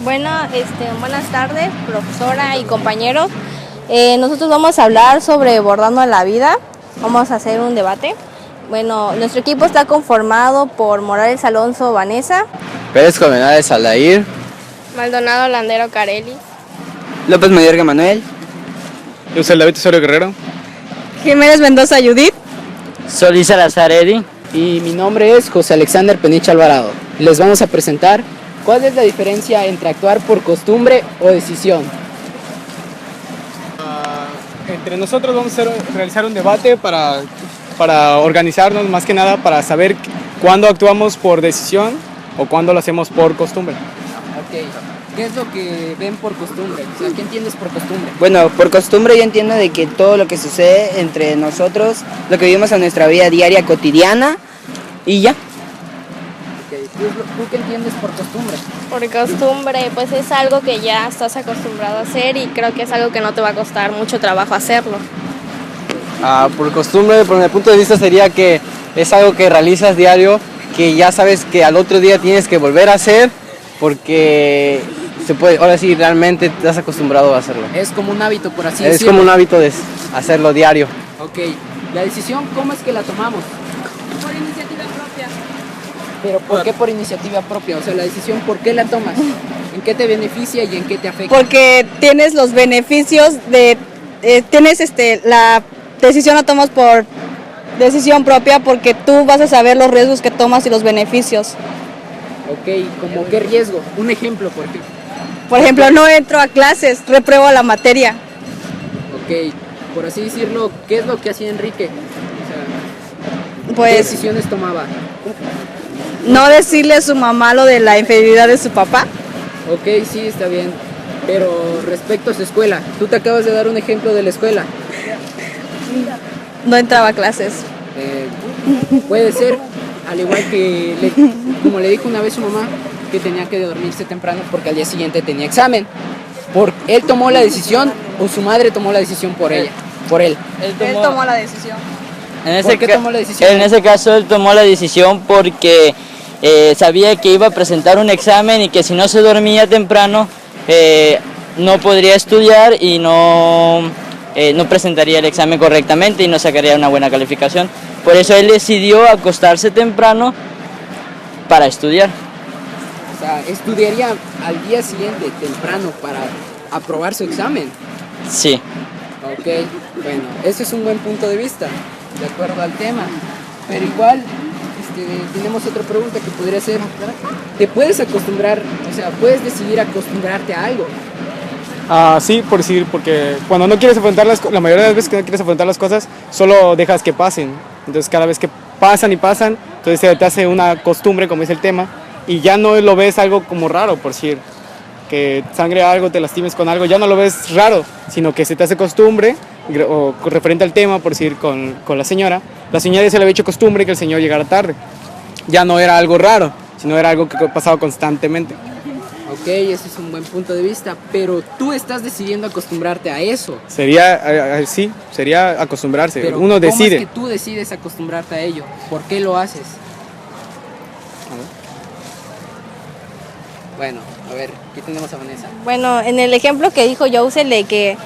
Bueno, buenas tardes, profesora y compañeros. Nosotros vamos a hablar sobre bordando la vida. Vamos a hacer un debate. Bueno, nuestro equipo está conformado por Morales Alonso Vanessa, Pérez Colmenares Aldair, Maldonado Landero Carelli, López Mayorga Manuel, Yo soy David Osorio Guerrero. Jiménez Mendoza Judith. Solís Salazar Eddy. Y mi nombre es José Alexander Peniche Alvarado. Les vamos a presentar cuál es la diferencia entre actuar por costumbre o decisión. Entre nosotros vamos a realizar un debate para organizarnos, más que nada para saber cuándo actuamos por decisión o cuándo lo hacemos por costumbre. Ok, ¿qué es lo que ven por costumbre? O sea, ¿qué entiendes por costumbre? Bueno, por costumbre yo entiendo de que todo lo que sucede entre nosotros, lo que vivimos en nuestra vida diaria cotidiana y ya. Okay. ¿Tú qué entiendes por costumbre? Por costumbre, pues es algo que ya estás acostumbrado a hacer y creo que es algo que no te va a costar mucho trabajo hacerlo. Por costumbre, por mi punto de vista, sería que es algo que realizas diario, que ya sabes que al otro día tienes que volver a hacer, porque se puede, ahora sí realmente te has acostumbrado a hacerlo. Es como un hábito, por así Es decirlo. como un hábito de hacerlo diario. Ok, la decisión, ¿cómo es que la tomamos? Por iniciativa propia. Pero ¿por qué por iniciativa propia? O sea, la decisión, ¿por qué la tomas? ¿En qué te beneficia y en qué te afecta? Porque tienes los beneficios de la decisión la tomas por decisión propia porque tú vas a saber los riesgos que tomas y los beneficios. Ok, ¿como qué riesgo? Un ejemplo, por ejemplo. Por ejemplo, no entro a clases, repruebo la materia. Ok, por así decirlo, ¿qué es lo que hacía Enrique? O sea, ¿qué Pues decisiones tomaba? no decirle a su mamá lo de la infidelidad de su papá. Ok, sí, está bien. Pero respecto a su escuela, tú te acabas de dar un ejemplo de la escuela. No entraba a clases. Puede ser, al igual que, como le dijo una vez su mamá, que tenía que dormirse temprano porque al día siguiente tenía examen. ¿Él tomó la decisión o su madre tomó la decisión por ella? Por él. Él tomó la decisión. ¿Por qué tomó la decisión? En ese caso él tomó la decisión porque sabía que iba a presentar un examen y que si no se dormía temprano no podría estudiar y no presentaría el examen correctamente y no sacaría una buena calificación. Por eso él decidió acostarse temprano para estudiar. O sea, estudiaría al día siguiente temprano para aprobar su examen. Sí. Ok, bueno, ese es un buen punto de vista, de acuerdo al tema. Pero igual, tenemos otra pregunta que podría ser, ¿te puedes acostumbrar, o sea, puedes decidir acostumbrarte a algo? Sí, por decir, porque cuando no quieres afrontar la mayoría de las veces que no quieres afrontar las cosas, solo dejas que pasen. Entonces cada vez que pasan y pasan, entonces te hace una costumbre, como dice el tema, y ya no lo ves algo como raro, por decir, que sangre algo, te lastimes con algo, ya no lo ves raro, sino que se te hace costumbre, o referente al tema, por decir, con la señora ya se le había hecho costumbre que el señor llegara tarde. Ya no era algo raro, sino era algo que pasaba constantemente. Ok, ese es un buen punto de vista, pero tú estás decidiendo acostumbrarte a eso. Sí, sería acostumbrarse. Pero Uno decide. ¿cómo es que tú decides acostumbrarte a ello? ¿Por qué lo haces? Bueno, a ver, ¿qué tenemos a Vanessa? Bueno, en el ejemplo que dijo Jousel de que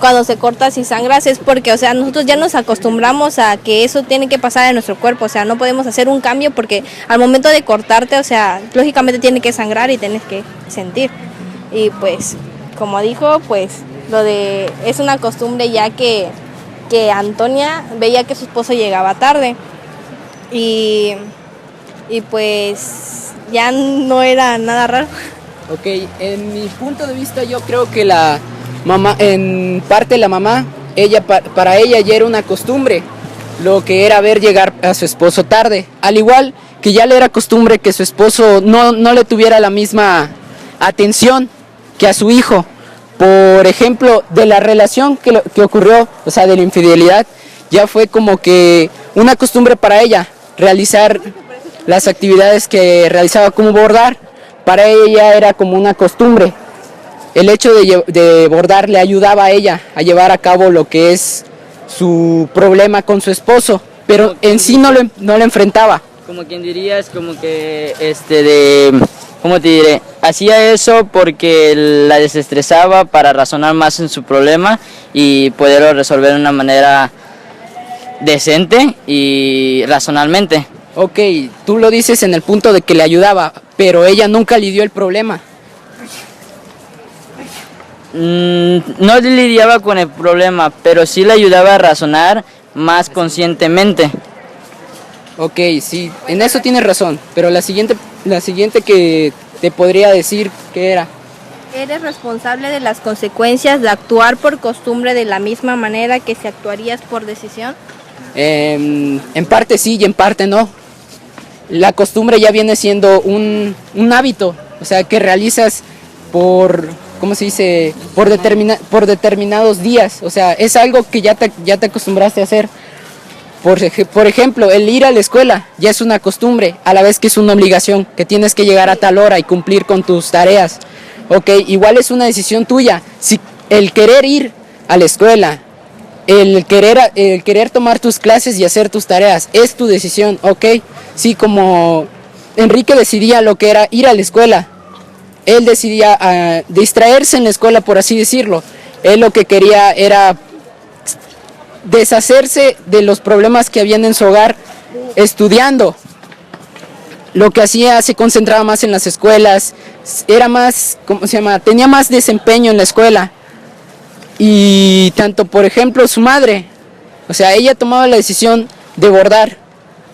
cuando se corta y sangras es porque, o sea, nosotros ya nos acostumbramos a que eso tiene que pasar en nuestro cuerpo, o sea, no podemos hacer un cambio porque al momento de cortarte, o sea, lógicamente tiene que sangrar y tienes que sentir. Y pues, como dijo, pues es una costumbre ya que Antonia veía que su esposo llegaba tarde y pues ya no era nada raro. Ok, en mi punto de vista yo creo que la mamá, en parte la mamá, para ella ya era una costumbre lo que era ver llegar a su esposo tarde, al igual que ya le era costumbre que su esposo no le tuviera la misma atención que a su hijo. Por ejemplo, de la relación que ocurrió, o sea, de la infidelidad, ya fue como que una costumbre para ella realizar las actividades que realizaba como bordar. Para ella era como una costumbre. El hecho de bordar le ayudaba a ella a llevar a cabo lo que es su problema con su esposo, pero en sí no lo enfrentaba. Como quien diría, es como que ¿cómo te diré? hacía eso porque la desestresaba para razonar más en su problema y poderlo resolver de una manera decente y razonalmente. Ok, tú lo dices en el punto de que le ayudaba, pero ella nunca lidió el problema. No lidiaba con el problema, pero sí le ayudaba a razonar más conscientemente. Ok, sí, en eso tienes razón, pero la siguiente que te podría decir que era. Eres responsable de las consecuencias de actuar por costumbre de la misma manera que si actuarías por decisión. En parte sí y en parte no. La costumbre ya viene siendo un hábito, o sea, que realizas por, ¿cómo se dice? Por determinados días, o sea, es algo que ya te acostumbraste a hacer. Por ejemplo, el ir a la escuela ya es una costumbre, a la vez que es una obligación, que tienes que llegar a tal hora y cumplir con tus tareas. Ok, igual es una decisión tuya. Si el querer ir a la escuela, el querer tomar tus clases y hacer tus tareas, es tu decisión, ok. Sí, como Enrique decidía lo que era ir a la escuela, él decidía distraerse en la escuela, por así decirlo. Él lo que quería era deshacerse de los problemas que habían en su hogar estudiando. Lo que hacía, se concentraba más en las escuelas, era más, ¿cómo se llama? Tenía más desempeño en la escuela. Y tanto, por ejemplo, su madre, o sea, ella tomaba la decisión de bordar,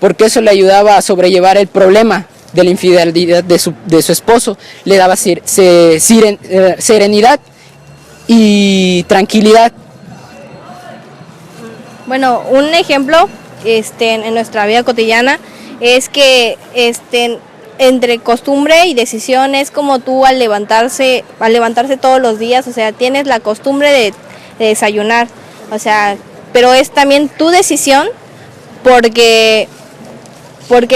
porque eso le ayudaba a sobrellevar el problema de la infidelidad de su esposo, le daba serenidad y tranquilidad. Bueno, un ejemplo en nuestra vida cotidiana es que entre costumbre y decisión es como tú al levantarse todos los días, o sea, tienes la costumbre de desayunar, o sea, pero es también tu decisión porque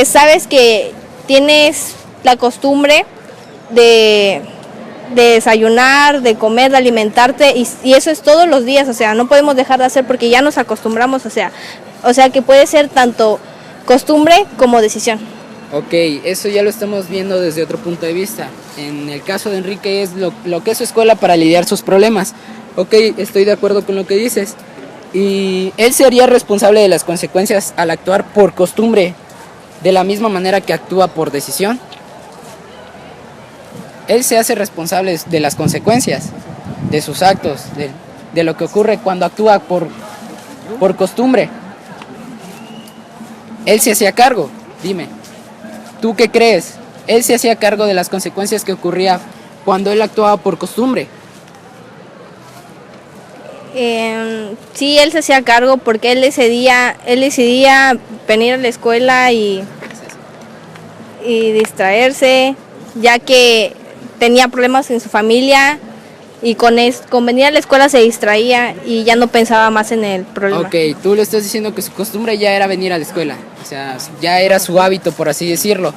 sabes que tienes la costumbre de desayunar, de comer, de alimentarte y eso es todos los días, o sea, no podemos dejar de hacer porque ya nos acostumbramos, o sea que puede ser tanto costumbre como decisión. Ok, eso ya lo estamos viendo desde otro punto de vista. En el caso de Enrique es lo que es su escuela para lidiar sus problemas. Ok, estoy de acuerdo con lo que dices. Y él sería responsable de las consecuencias al actuar por costumbre, de la misma manera que actúa por decisión. Él se hace responsable de las consecuencias, de sus actos, de lo que ocurre cuando actúa por costumbre. Él se hacía cargo, dime. ¿Tú qué crees? Él se hacía cargo de las consecuencias que ocurría cuando él actuaba por costumbre. Sí, él se hacía cargo porque él decidía venir a la escuela y distraerse, ya que tenía problemas en su familia y con venir a la escuela se distraía y ya no pensaba más en el problema. Ok, tú le estás diciendo que su costumbre ya era venir a la escuela, o sea, ya era su hábito, por así decirlo.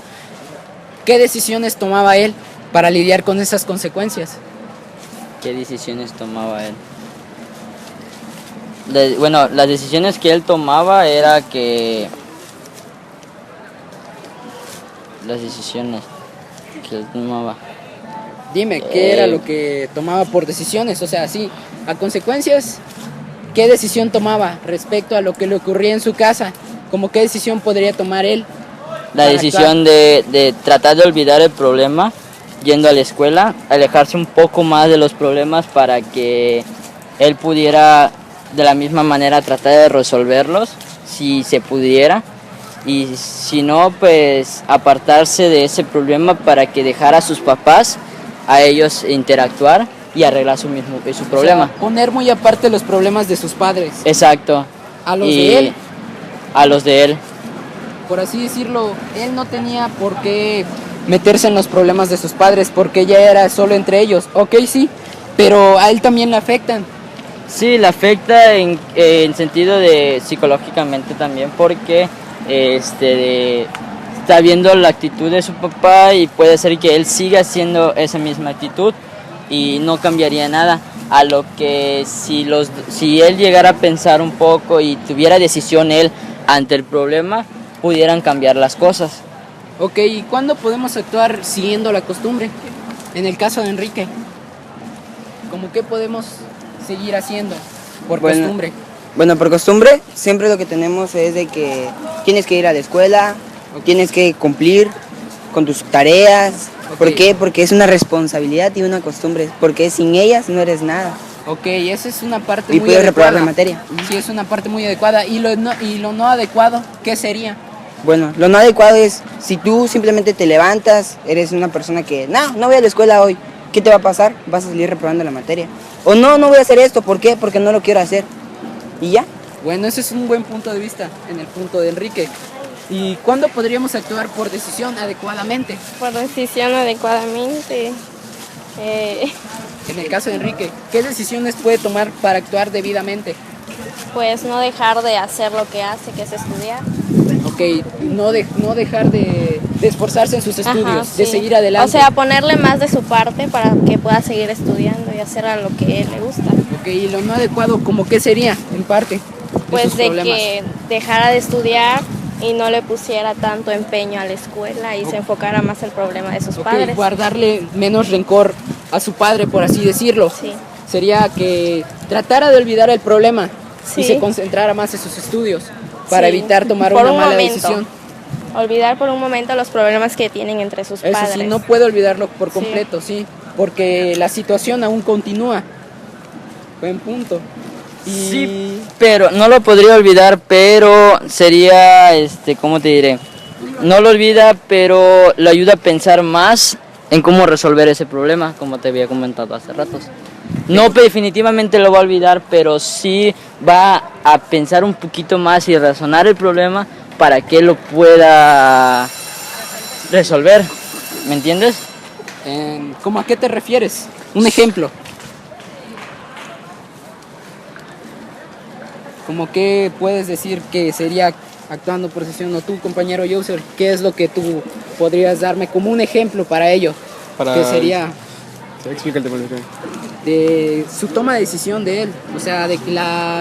¿Qué decisiones tomaba él para lidiar con esas consecuencias? ¿Qué decisiones tomaba él? Bueno, las decisiones que él tomaba era que... Las decisiones que él tomaba... Dime, ¿qué era lo que tomaba por decisiones? O sea, sí, a consecuencias, ¿qué decisión tomaba respecto a lo que le ocurría en su casa? ¿Cómo qué decisión podría tomar él? La decisión de tratar de olvidar el problema, yendo a la escuela, alejarse un poco más de los problemas para que él pudiera de la misma manera tratar de resolverlos, si se pudiera, y si no, pues apartarse de ese problema para que dejara a sus papás, a ellos interactuar y arreglar su problema. O sea, poner muy aparte los problemas de sus padres. Exacto. A los de él. A los de él. Por así decirlo, él no tenía por qué meterse en los problemas de sus padres porque ya era solo entre ellos. Ok, sí, pero a él también le afectan. Sí, le afecta en sentido de psicológicamente también porque está viendo la actitud de su papá y puede ser que él siga haciendo esa misma actitud y no cambiaría nada. A lo que si él llegara a pensar un poco y tuviera decisión él ante el problema, pudieran cambiar las cosas. Ok, ¿y cuándo podemos actuar siguiendo la costumbre? En el caso de Enrique, ¿cómo qué podemos seguir haciendo por Bueno, costumbre? Bueno, por costumbre, siempre lo que tenemos es de que tienes que ir a la escuela, tienes que cumplir con tus tareas. Ok. ¿Por qué? Porque es una responsabilidad y una costumbre, porque sin ellas no eres nada. Ok, esa es una parte Y muy puedes adecuada. reprobar la materia. Sí, es una parte muy adecuada. ¿Y lo no adecuado, qué sería? Bueno, lo no adecuado es, si tú simplemente te levantas, eres una persona que, no voy a la escuela hoy, ¿qué te va a pasar? Vas a salir reprobando la materia. O no voy a hacer esto, ¿por qué? Porque no lo quiero hacer. Y ya. Bueno, ese es un buen punto de vista en el punto de Enrique. ¿Y cuándo podríamos actuar por decisión adecuadamente? Por decisión adecuadamente. En el caso de Enrique, ¿qué decisiones puede tomar para actuar debidamente? Pues no dejar de hacer lo que hace, que es estudiar. Ok, no dejar de esforzarse en sus estudios, Ajá, de sí. seguir adelante. O sea, ponerle más de su parte para que pueda seguir estudiando y hacer a lo que él le gusta. Ok, y lo no adecuado, ¿cómo qué sería, en parte? Pues sus de problemas? que dejara de estudiar y no le pusiera tanto empeño a la escuela y se enfocara más en el problema de sus Ok, padres. guardarle menos rencor a su padre, por así decirlo. Sí. Sería que tratara de olvidar el problema y Sí. se concentrara más en sus estudios para Sí, evitar tomar por una un mala momento. decisión. Olvidar por un momento los problemas que tienen entre sus Eso padres. sí, no puede olvidarlo por Sí. completo, sí, porque la situación aún continúa. Buen punto. Y Sí, pero no lo podría olvidar, pero sería, ¿cómo te diré? No lo olvida, pero lo ayuda a pensar más en cómo resolver ese problema, como te había comentado hace ratos. No definitivamente lo va a olvidar, pero sí va a pensar un poquito más y razonar el problema para que lo pueda resolver, ¿me entiendes? ¿cómo a qué te refieres? Un ejemplo. ¿Cómo qué puedes decir que sería actuando por decisión? O tú, compañero user, ¿qué es lo que tú podrías darme como un ejemplo para ello? Para- Que sería Sí, explica el tema. de su toma de decisión de él, o sea, de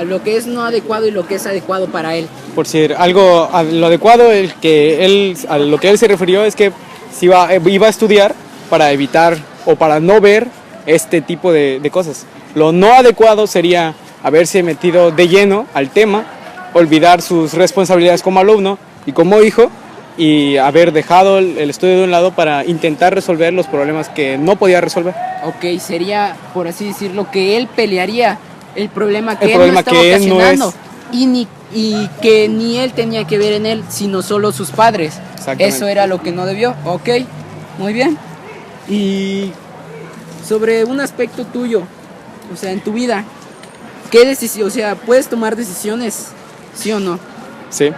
lo que es no adecuado y lo que es adecuado para él. Por decir, algo, lo adecuado, a lo que él se refirió es que si iba a estudiar para evitar o para no ver este tipo de cosas. Lo no adecuado sería haberse metido de lleno al tema, olvidar sus responsabilidades como alumno y como hijo y haber dejado el estudio de un lado para intentar resolver los problemas que no podía resolver. Ok, sería, por así decirlo, que él pelearía el problema que El él problema no estaba que él no ocasionando es. y que ni él tenía que ver en él, sino solo sus padres. Exactamente. Eso era lo que no debió. Ok, muy bien. Y sobre un aspecto tuyo, o sea, en tu vida, ¿qué decisión? O sea, ¿puedes tomar decisiones? ¿Sí o no? Sí,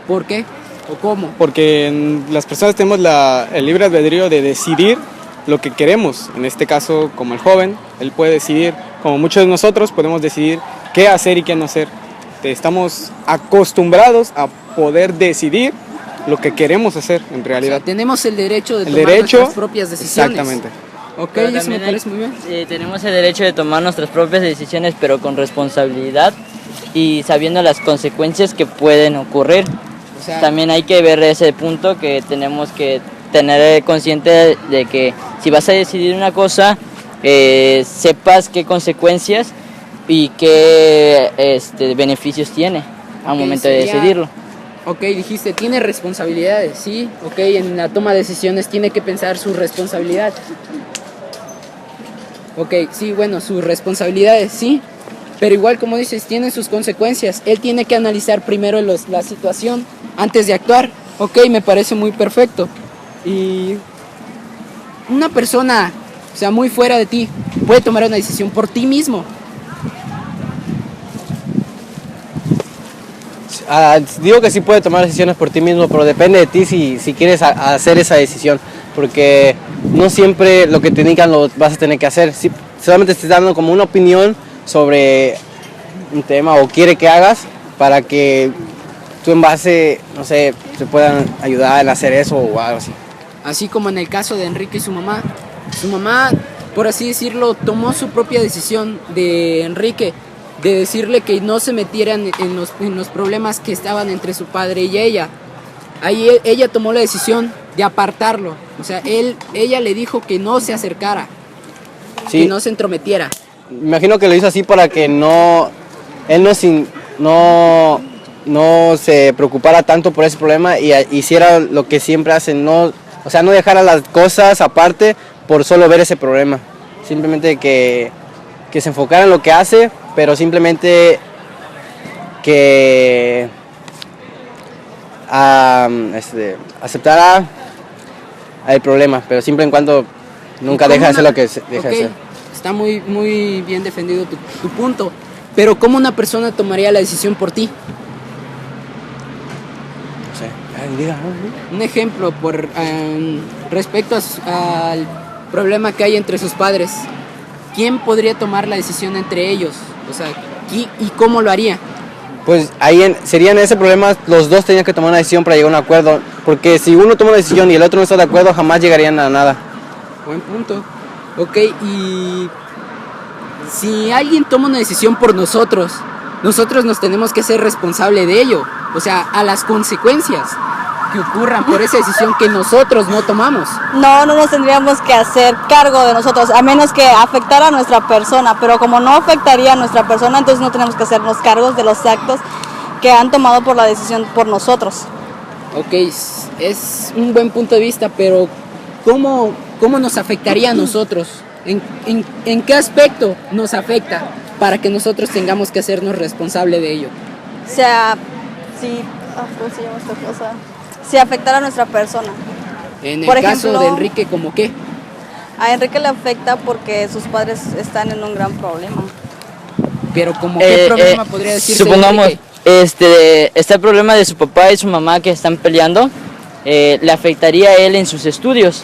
¿Por qué? ¿O cómo? porque las personas tenemos el libre albedrío de decidir lo que queremos. En este caso, como el joven, él puede decidir, como muchos de nosotros podemos decidir qué hacer y qué no hacer. Estamos acostumbrados a poder decidir lo que queremos hacer en O sea, realidad. tenemos el derecho de El tomar derecho, nuestras propias decisiones. exactamente. Ok, Pero eso me también parece muy bien. tenemos el derecho de tomar nuestras propias decisiones, pero con responsabilidad y sabiendo las consecuencias que pueden ocurrir. O sea, También hay que ver ese punto que tenemos que tener consciente de que si vas a decidir una cosa, sepas qué consecuencias y qué beneficios tiene al Ok, momento de sería- decidirlo. ok, dijiste, tiene responsabilidades, sí. Ok, en la toma de decisiones tiene que pensar su responsabilidad. Ok, sí, bueno, sus responsabilidades, sí. Pero igual, como dices, tiene sus consecuencias. Él tiene que analizar primero la situación antes de actuar. Ok, me parece muy perfecto. Y una persona, o sea, muy fuera de ti, puede tomar una decisión por ti mismo. Digo que sí puede tomar decisiones por ti mismo, pero depende de ti si quieres hacer esa decisión, porque no siempre lo que te indican lo vas a tener que hacer. Si solamente estás dando como una opinión sobre un tema o quiere que hagas para que tú en base, no sé, te puedan ayudar a hacer eso o algo así. Así como en el caso de Enrique y su mamá. Su mamá, por así decirlo, tomó su propia decisión de Enrique, de decirle que no se metieran en los problemas que estaban entre su padre y ella. Ahí ella tomó la decisión de apartarlo. O sea, ella le dijo que no se acercara, Sí. que no se entrometiera. Me imagino que lo hizo así para que él no se preocupara tanto por ese problema y hiciera lo que siempre hacen, no dejara las cosas aparte por solo ver ese problema. Simplemente que se enfocara en lo que hace, pero simplemente que aceptara el problema, pero siempre en cuando nunca deja de hacer lo que deja de Ok, hacer. está muy, muy bien defendido tu punto. Pero ¿cómo una persona tomaría la decisión por ti? No sé. Diga, ¿no? Un ejemplo respecto al problema que hay entre sus padres. ¿Quién podría tomar la decisión entre ellos? O sea, ¿y cómo lo haría? Pues ahí serían ese problema, los dos tenían que tomar una decisión para llegar a un acuerdo, porque si uno toma una decisión y el otro no está de acuerdo, jamás llegarían a nada. Buen punto. Ok, y si alguien toma una decisión por nosotros nos tenemos que ser responsables de ello. O sea, a las consecuencias que ocurran por esa decisión que nosotros no tomamos. No nos tendríamos que hacer cargo de nosotros, a menos que afectara a nuestra persona, pero como no afectaría a nuestra persona, entonces no tenemos que hacernos cargos de los actos que han tomado por la decisión por nosotros. Ok, es un buen punto de vista, pero ¿cómo nos afectaría a nosotros? ¿En qué aspecto nos afecta para que nosotros tengamos que hacernos responsables de ello? O sea, ¿cómo se llama esta cosa? Si afectara a nuestra persona. En el Por caso ejemplo, de Enrique, ¿cómo qué? A Enrique le afecta porque sus padres están en un gran problema. Pero ¿cómo qué problema podría decirse de supongamos, Enrique? está el problema de su papá y su mamá que están peleando, le afectaría a él en sus estudios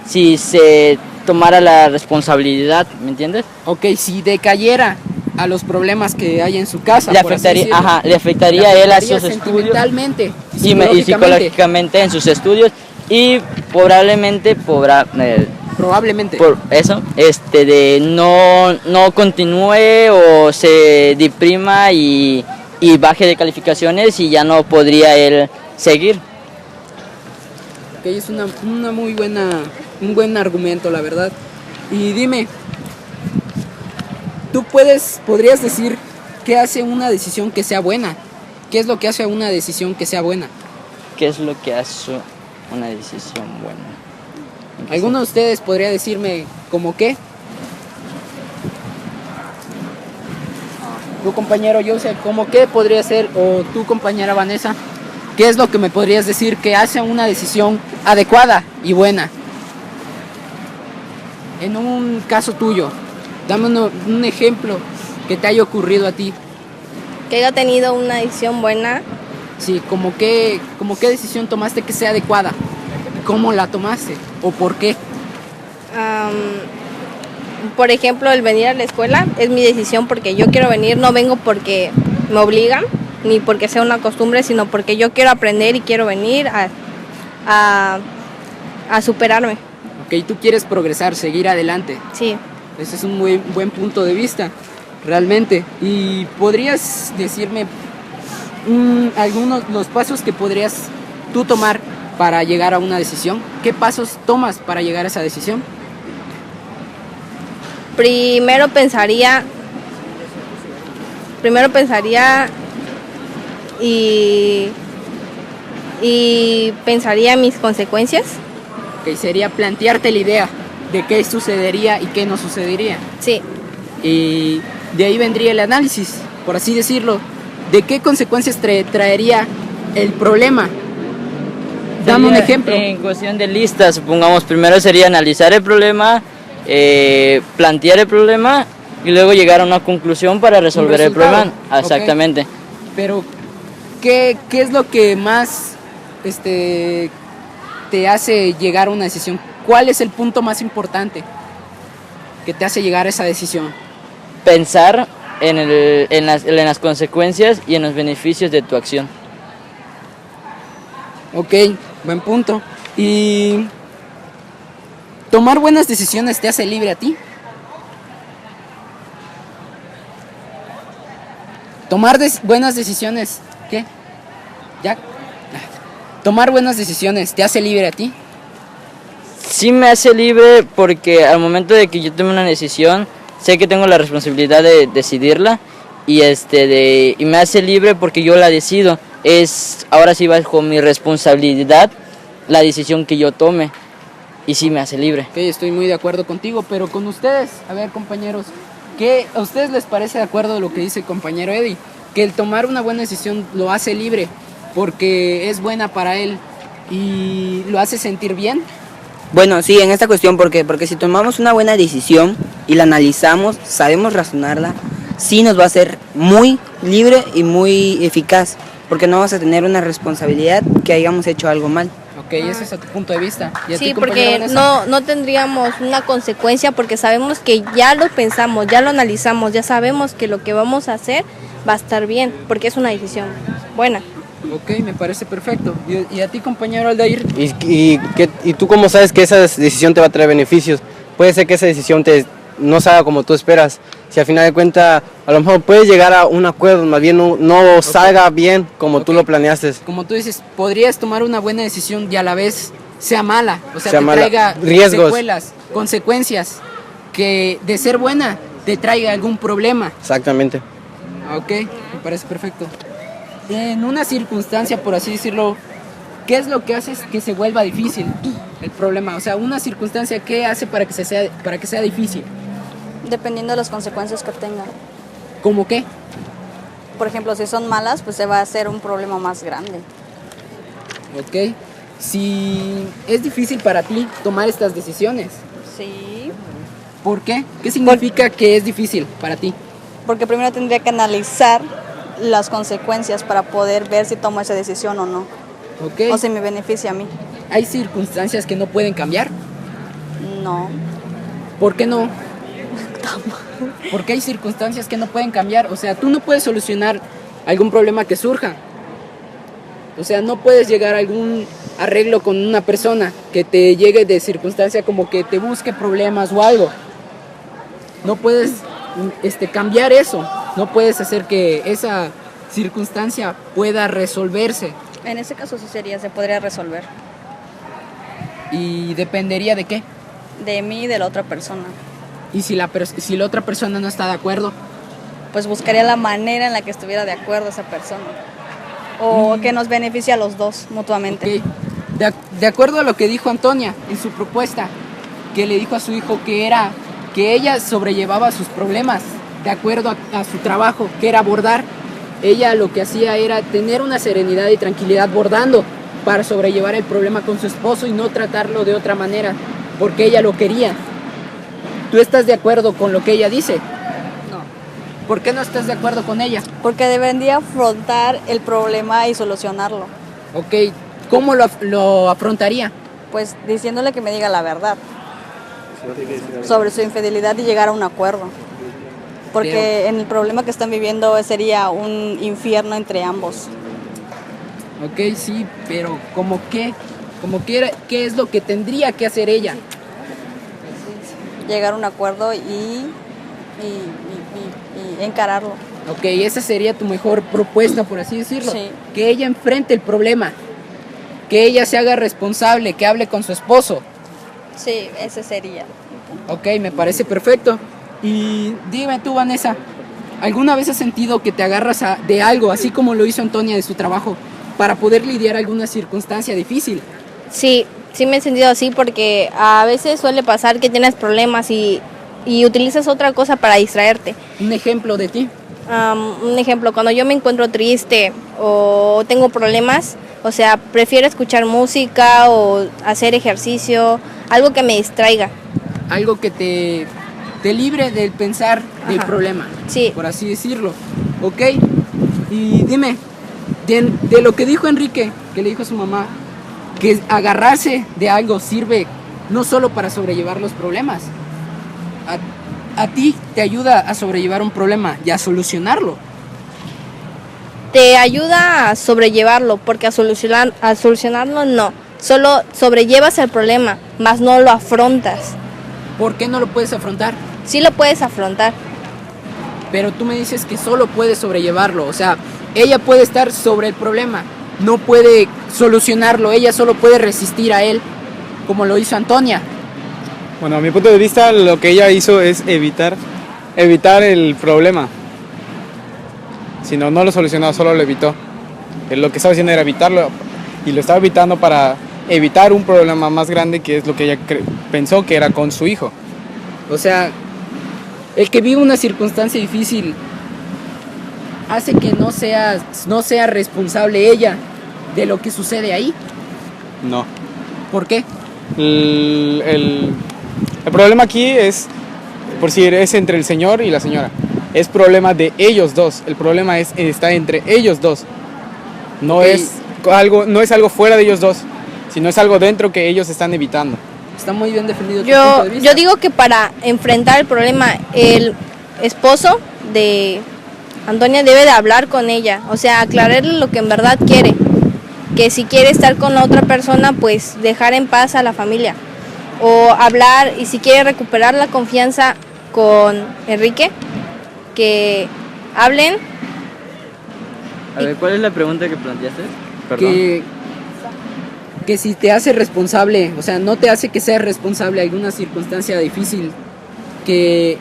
si se tomara la responsabilidad, ¿me entiendes? Ok, si decayera a los problemas que hay en su casa, Le por así afectaría, decirlo, le afectaría a él a sus estudios sentimentalmente y psicológicamente en sus estudios y probablemente probablemente. por eso no continúe o se deprima y baje de calificaciones y ya no podría él seguir. Ok, es una muy un buen argumento, la verdad. Y dime, ¿tú podrías decir qué hace una decisión que sea buena? ¿Qué es lo que hace a una decisión que sea buena? ¿Qué es lo que hace una decisión buena? ¿Alguno de ustedes podría decirme cómo qué? Tu compañero Joseph, ¿cómo qué podría ser? O tu compañera Vanessa, ¿qué es lo que me podrías decir que hace una decisión adecuada y buena? En un caso tuyo, dame un ejemplo que te haya ocurrido a ti. Que haya tenido una decisión buena. Sí, ¿cómo qué decisión tomaste que sea adecuada? ¿Cómo la tomaste? ¿O por qué? Por ejemplo, el venir a la escuela es mi decisión porque yo quiero venir, no vengo porque me obligan, ni porque sea una costumbre, sino porque yo quiero aprender y quiero venir a superarme. Ok, tú quieres progresar, seguir adelante. Sí. Ese es un muy buen punto de vista, realmente. ¿Y podrías decirme algunos los pasos que podrías tú tomar para llegar a una decisión? ¿Qué pasos tomas para llegar a esa decisión? Primero pensaría y pensaría mis consecuencias. Que sería plantearte la idea de qué sucedería y qué no sucedería. Sí. Y de ahí vendría el análisis, por así decirlo, de qué consecuencias traería el problema. Dame un Sería, ejemplo. En cuestión de listas, supongamos, primero sería analizar el problema, plantear el problema y luego llegar a una conclusión para resolver el resultado. problema. Exactamente. Ok. Pero, ¿qué es lo que más te hace llegar a una decisión? ¿Cuál es el punto más importante que te hace llegar a esa decisión? Pensar en las consecuencias y en los beneficios de tu acción. Ok, buen punto. ¿Y tomar buenas decisiones te hace libre a ti? Tomar buenas decisiones, ¿qué? ¿Ya? tomar buenas decisiones, ¿te hace libre a ti? Sí me hace libre porque al momento de que yo tome una decisión, sé que tengo la responsabilidad de decidirla y y me hace libre porque yo la decido. Ahora sí bajo mi responsabilidad la decisión que yo tome y sí me hace libre. Ok, estoy muy de acuerdo contigo, pero con ustedes, a ver compañeros, ¿qué a ustedes les parece de acuerdo lo que dice el compañero Eddie? Que el tomar una buena decisión lo hace libre porque es buena para él y lo hace sentir bien. Bueno, sí, en esta cuestión, porque si tomamos una buena decisión y la analizamos, sabemos razonarla, sí nos va a ser muy libre y muy eficaz, porque no vas a tener una responsabilidad que hayamos hecho algo mal. Ok, ese es a tu punto de vista. ¿Y a Sí, ti, compañera porque Vanessa? no tendríamos una consecuencia porque sabemos que ya lo pensamos, ya lo analizamos, ya sabemos que lo que vamos a hacer va a estar bien, porque es una decisión buena. Ok, me parece perfecto. ¿Y a ti, compañero Aldair? ¿Y tú cómo sabes que esa decisión te va a traer beneficios? Puede ser que esa decisión no salga como tú esperas. Si al final de cuentas, a lo mejor puedes llegar a un acuerdo, más bien no salga bien como tú lo planeaste. Como tú dices, podrías tomar una buena decisión y a la vez sea mala, o sea, Sea te mala. traiga Riesgos. secuelas, consecuencias, que de ser buena te traiga algún problema. Exactamente. Ok, me parece perfecto. En una circunstancia, por así decirlo, ¿qué es lo que hace que se vuelva difícil el problema? O sea, una circunstancia, ¿qué hace para que sea difícil? Dependiendo de las consecuencias que tenga. ¿Cómo qué? Por ejemplo, si son malas, pues se va a hacer un problema más grande. Ok. Si es difícil para ti tomar estas decisiones, Sí. ¿por qué? ¿Qué significa que es difícil para ti? Porque primero tendría que analizar las consecuencias para poder ver si tomo esa decisión o no. Ok. O si me beneficia a mí. ¿Hay circunstancias que no pueden cambiar? No. ¿Por qué no? Porque hay circunstancias que no pueden cambiar. O sea, tú no puedes solucionar algún problema que surja. O sea, no puedes llegar a algún arreglo con una persona que te llegue de circunstancia como que te busque problemas o algo. No puedes cambiar eso. No puedes hacer que esa circunstancia pueda resolverse. En ese caso sí se podría resolver. ¿Y dependería de qué? De mí y de la otra persona. Y si la otra persona no está de acuerdo. Pues buscaría la manera en la que estuviera de acuerdo esa persona. O que nos beneficie a los dos mutuamente. Ok. De acuerdo a lo que dijo Antonia en su propuesta, que le dijo a su hijo que ella sobrellevaba sus problemas de acuerdo a su trabajo, que era bordar. Ella lo que hacía era tener una serenidad y tranquilidad bordando para sobrellevar el problema con su esposo y no tratarlo de otra manera, porque ella lo quería. ¿Tú estás de acuerdo con lo que ella dice? No. ¿Por qué no estás de acuerdo con ella? Porque debería afrontar el problema y solucionarlo. Ok, ¿cómo lo afrontaría? Pues diciéndole que me diga la verdad sobre su infidelidad y llegar a un acuerdo. Porque en el problema que están viviendo sería un infierno entre ambos. Ok, sí, pero ¿cómo qué? ¿Qué es lo que tendría que hacer ella? Llegar a un acuerdo y encararlo. Ok, esa sería tu mejor propuesta, por así decirlo. Sí. Que ella enfrente el problema, que ella se haga responsable, que hable con su esposo. Sí, ese sería. Ok, me parece perfecto. Y dime tú, Vanessa, ¿alguna vez has sentido que te agarras de algo, así como lo hizo Antonia de su trabajo, para poder lidiar alguna circunstancia difícil? Sí me he sentido así porque a veces suele pasar que tienes problemas y utilizas otra cosa para distraerte. Un ejemplo de ti. Un ejemplo, cuando yo me encuentro triste o tengo problemas, o sea, prefiero escuchar música o hacer ejercicio, algo que me distraiga. Algo que te libre del pensar del problema, Sí. por así decirlo. Ok, y dime, de lo que dijo Enrique, que le dijo a su mamá, que agarrarse de algo sirve no solo para sobrellevar los problemas, a ti te ayuda a sobrellevar un problema y a solucionarlo. Te ayuda a sobrellevarlo, porque a solucionarlo no. Solo sobrellevas el problema, mas no lo afrontas. ¿Por qué no lo puedes afrontar? Sí lo puedes afrontar. Pero tú me dices que solo puedes sobrellevarlo, o sea, ella puede estar sobre el problema, no puede solucionarlo, ella solo puede resistir a él, como lo hizo Antonia. Bueno, a mi punto de vista, lo que ella hizo es evitar el problema. Si no, no lo solucionó, solo lo evitó. Lo que estaba haciendo era evitarlo, y lo estaba evitando para evitar un problema más grande, que es lo que ella pensó que era con su hijo. O sea, el que vive una circunstancia difícil hace que no sea responsable ella de lo que sucede ahí. No. ¿Por qué? El problema aquí es, por si es entre el señor y la señora, es problema de ellos dos. El problema está entre ellos dos. No es algo fuera de ellos dos, sino es algo dentro que ellos están evitando. Está muy bien defendido tu punto de vista. Yo digo que para enfrentar el problema, el esposo de Antonia debe de hablar con ella, o sea, aclararle lo que en verdad quiere, que si quiere estar con la otra persona, pues dejar en paz a la familia, o hablar, y si quiere recuperar la confianza con Enrique, que hablen. A ver, ¿cuál es la pregunta que planteaste? Perdón. Que si te hace responsable, o sea, no te hace que seas responsable de alguna circunstancia difícil que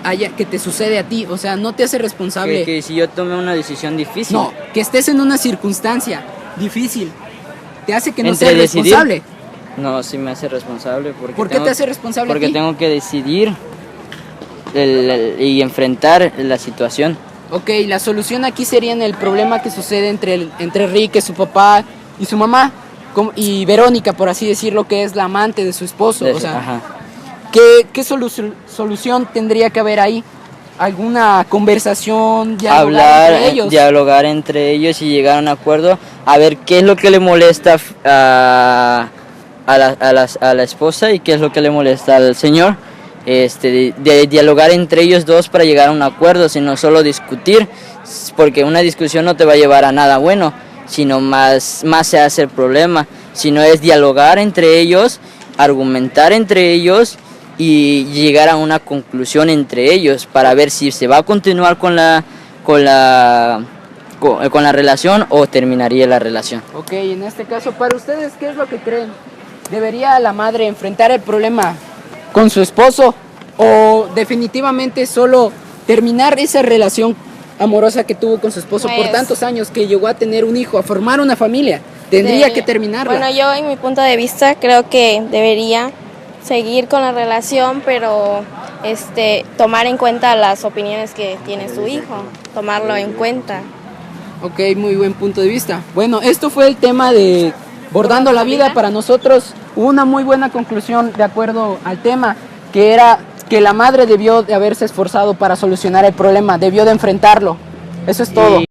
te sucede a ti, o sea, no te hace responsable. Que si yo tome una decisión difícil. No, que estés en una circunstancia difícil, te hace que no Entre seas decidir, responsable. No, sí me hace responsable. ¿Por qué te hace responsable Porque a ti? tengo que decidir y enfrentar la situación. Ok, la solución aquí sería en el problema que sucede entre Enrique, su papá y su mamá, y Verónica, por así decirlo, que es la amante de su esposo. O sea, Ajá. ¿qué solución tendría que haber ahí? ¿Alguna conversación? Dialogar entre ellos y llegar a un acuerdo, a ver qué es lo que le molesta a la esposa y qué es lo que le molesta al señor. De dialogar entre ellos dos para llegar a un acuerdo, sino solo discutir, porque una discusión no te va a llevar a nada bueno, sino más se hace el problema. Sino es dialogar entre ellos, argumentar entre ellos y llegar a una conclusión entre ellos para ver si se va a continuar con la relación o terminaría la relación. Ok, en este caso, para ustedes, ¿qué es lo que creen? ¿Debería la madre enfrentar el problema con su esposo o definitivamente solo terminar esa relación amorosa que tuvo con su esposo por tantos años, que llegó a tener un hijo, a formar una familia? Tendría que terminarla. Bueno, yo en mi punto de vista creo que debería seguir con la relación, pero tomar en cuenta las opiniones que tiene su hijo, tomarlo en cuenta. Ok, muy buen punto de vista. Bueno, esto fue el tema de Bordando la Vida. Para nosotros hubo una muy buena conclusión de acuerdo al tema, que era que la madre debió de haberse esforzado para solucionar el problema, debió de enfrentarlo. Eso es todo.